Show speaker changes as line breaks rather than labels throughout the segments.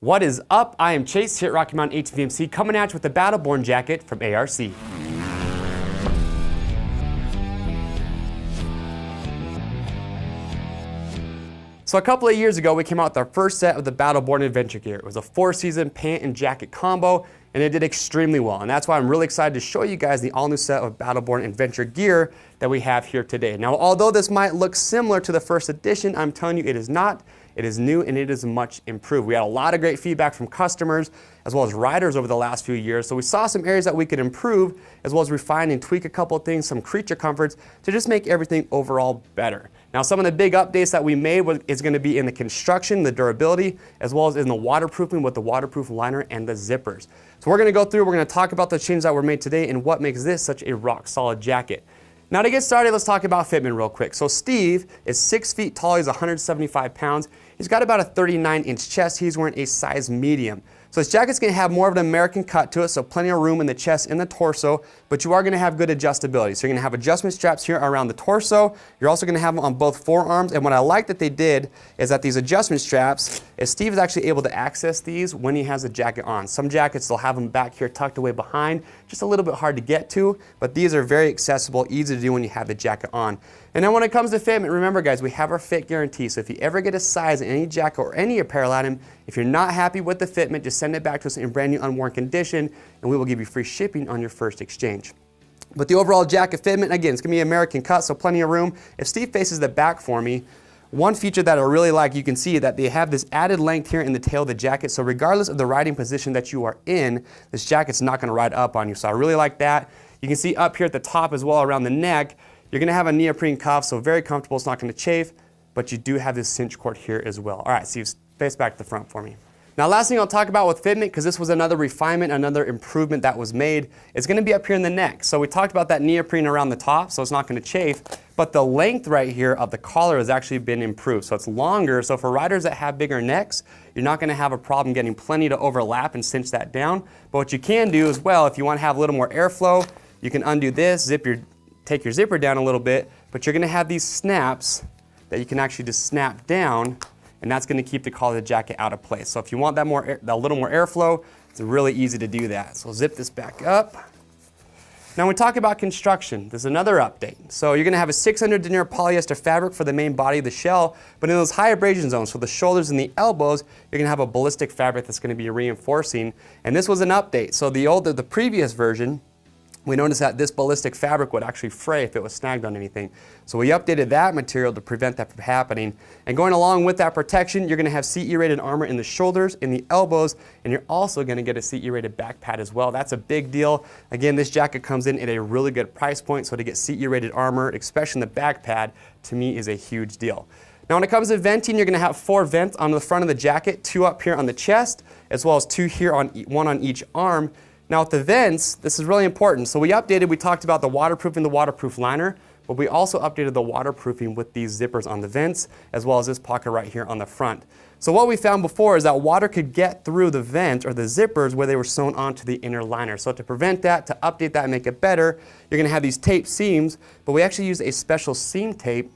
What is up? I am Chase here at Rocky Mountain ATVMC coming at you with the Battleborn jacket from A.R.C. So a couple of years ago, we came out with our first set of the Battleborn adventure gear. It was a 4-season pant and jacket combo, and it did extremely well. And that's why I'm really excited to show you guys the all-new set of Battleborn adventure gear that we have here today. Now, although this might look similar to the first edition, I'm telling you it is not. It is new and it is much improved. We had a lot of great feedback from customers as well as riders over the last few years. So we saw some areas that we could improve as well as refine and tweak a couple of things, some creature comforts to just make everything overall better. Now, some of the big updates that we made is going to be in the construction, the durability, as well as in the waterproofing with the waterproof liner and the zippers. So we're going to go through, we're going to talk about the changes that were made today and what makes this such a rock solid jacket. Now to get started, let's talk about fitment real quick. So Steve is 6 feet tall, he's 175 pounds. He's got about a 39-inch chest. He's wearing a size medium. So this jacket's gonna have more of an American cut to it, so plenty of room in the chest and the torso, but you are gonna have good adjustability. So you're gonna have adjustment straps here around the torso. You're also gonna have them on both forearms, and what I like that they did is that these adjustment straps, is Steve is actually able to access these when he has the jacket on. Some jackets, they'll have them back here tucked away behind, just a little bit hard to get to, but these are very accessible, easy to do when you have the jacket on. And then when it comes to fitment, remember guys, we have our fit guarantee. So if you ever get a size in any jacket or any apparel item, if you're not happy with the fitment, just send it back to us in brand new unworn condition and we will give you free shipping on your first exchange. But the overall jacket fitment, again, it's gonna be American cut, so plenty of room. If Steve faces the back for me, one feature that I really like, you can see that they have this added length here in the tail of the jacket, so regardless of the riding position that you are in, this jacket's not gonna ride up on you, so I really like that. You can see up here at the top as well around the neck, you're gonna have a neoprene cuff, so very comfortable, it's not gonna chafe, but you do have this cinch cord here as well. All right, Steve, face back to the front for me. Now, last thing I'll talk about with fitment, because this was another refinement, another improvement that was made, is gonna be up here in the neck. So we talked about that neoprene around the top, so it's not gonna chafe, but the length right here of the collar has actually been improved. So it's longer, so for riders that have bigger necks, you're not gonna have a problem getting plenty to overlap and cinch that down. But what you can do as well, if you wanna have a little more airflow, you can undo this, take your zipper down a little bit, but you're gonna have these snaps that you can actually just snap down, and that's gonna keep the collar of the jacket out of place. So if you want that a little more airflow, it's really easy to do that. So zip this back up. Now when we talk about construction, there's another update. So you're gonna have a 600 denier polyester fabric for the main body of the shell, but in those high abrasion zones, so the shoulders and the elbows, you're gonna have a ballistic fabric that's gonna be reinforcing. And this was an update. So the previous version, we noticed that this ballistic fabric would actually fray if it was snagged on anything. So we updated that material to prevent that from happening. And going along with that protection, you're gonna have CE rated armor in the shoulders, in the elbows, and you're also gonna get a CE rated back pad as well. That's a big deal. Again, this jacket comes in at a really good price point, so to get CE rated armor, especially in the back pad, to me is a huge deal. Now when it comes to venting, you're gonna have 4 vents on the front of the jacket, 2 up here on the chest, as well as 2 here, one on each arm. Now with the vents, this is really important. So we talked about the waterproofing, the waterproof liner, but we also updated the waterproofing with these zippers on the vents, as well as this pocket right here on the front. So what we found before is that water could get through the vent or the zippers where they were sewn onto the inner liner. So to prevent that, to update that and make it better, you're gonna have these tape seams, but we actually use a special seam tape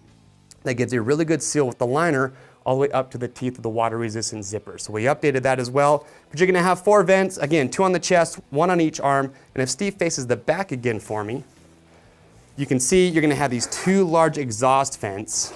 that gives a really good seal with the liner all the way up to the teeth of the water-resistant zipper. So we updated that as well. But you're gonna have 4 vents, again, 2 on the chest, 1 on each arm, and if Steve faces the back again for me, you can see you're gonna have these 2 large exhaust vents,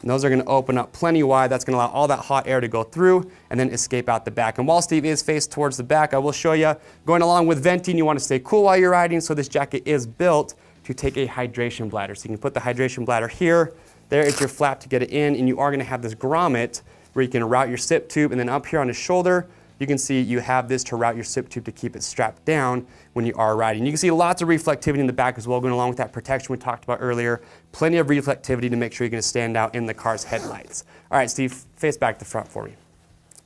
and those are gonna open up plenty wide. That's gonna allow all that hot air to go through and then escape out the back. And while Steve is faced towards the back, I will show you, going along with venting, you wanna stay cool while you're riding, so this jacket is built to take a hydration bladder. So you can put the hydration bladder here, there is your flap to get it in, and you are gonna have this grommet where you can route your sip tube, and then up here on his shoulder, you can see you have this to route your sip tube to keep it strapped down when you are riding. You can see lots of reflectivity in the back as well, going along with that protection we talked about earlier. Plenty of reflectivity to make sure you're gonna stand out in the car's headlights. All right, Steve, face back to the front for me.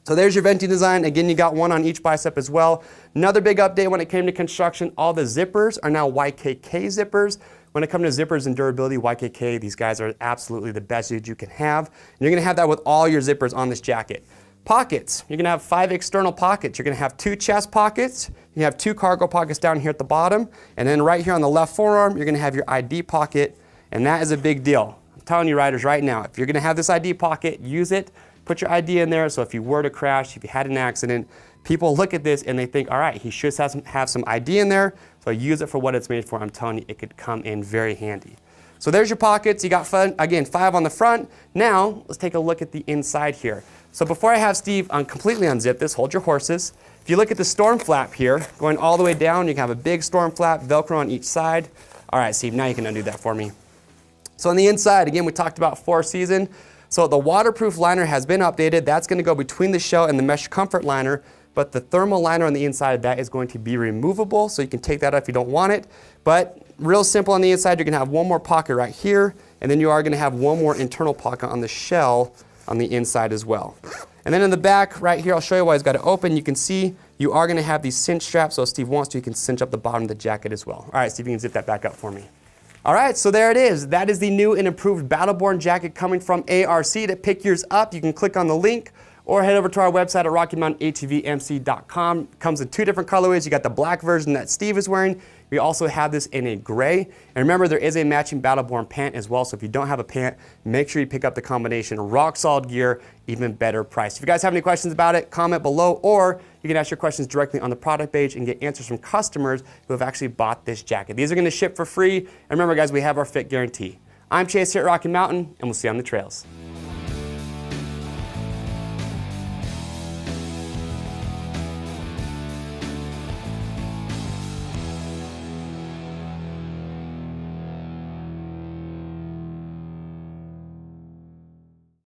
So there's your venting design. Again, you got 1 on each bicep as well. Another big update when it came to construction, all the zippers are now YKK zippers. When it comes to zippers and durability, YKK, these guys are absolutely the best you can have. And you're gonna have that with all your zippers on this jacket. Pockets, you're gonna have 5 external pockets. You're gonna have 2 chest pockets, you have 2 cargo pockets down here at the bottom, and then right here on the left forearm, you're gonna have your ID pocket, and that is a big deal. I'm telling you riders right now, if you're gonna have this ID pocket, use it. put your ID in there, so if you were to crash, if you had an accident, people look at this and they think, all right, he should have some ID in there, so use it for what it's made for. I'm telling you, it could come in very handy. So there's your pockets. You got, again, 5 on the front. Now, let's take a look at the inside here. So before I have Steve completely unzip this, hold your horses. If you look at the storm flap here, going all the way down, you can have a big storm flap, Velcro on each side. All right, Steve, now you can undo that for me. So on the inside, again, we talked about 4 season. So the waterproof liner has been updated. That's going to go between the shell and the mesh comfort liner, but the thermal liner on the inside of that is going to be removable, so you can take that out if you don't want it. But real simple on the inside, you're going to have one more pocket right here, and then you are going to have one more internal pocket on the shell on the inside as well. And then in the back right here, I'll show you why it's got it open. You can see you are going to have these cinch straps, so if Steve wants to, you can cinch up the bottom of the jacket as well. All right, Steve, you can zip that back up for me. All right, so there it is. That is the new and improved Battleborn jacket coming from A.R.C. To pick yours up, you can click on the link or head over to our website at RockyMountainATVMC.com. Comes in 2 different colorways. You got the black version that Steve is wearing. We also have this in a gray. And remember, there is a matching Battleborn pant as well, so if you don't have a pant, make sure you pick up the combination. Rock solid gear, even better price. If you guys have any questions about it, comment below, or you can ask your questions directly on the product page and get answers from customers who have actually bought this jacket. These are gonna ship for free. And remember, guys, we have our fit guarantee. I'm Chase here at Rocky Mountain, and we'll see you on the trails.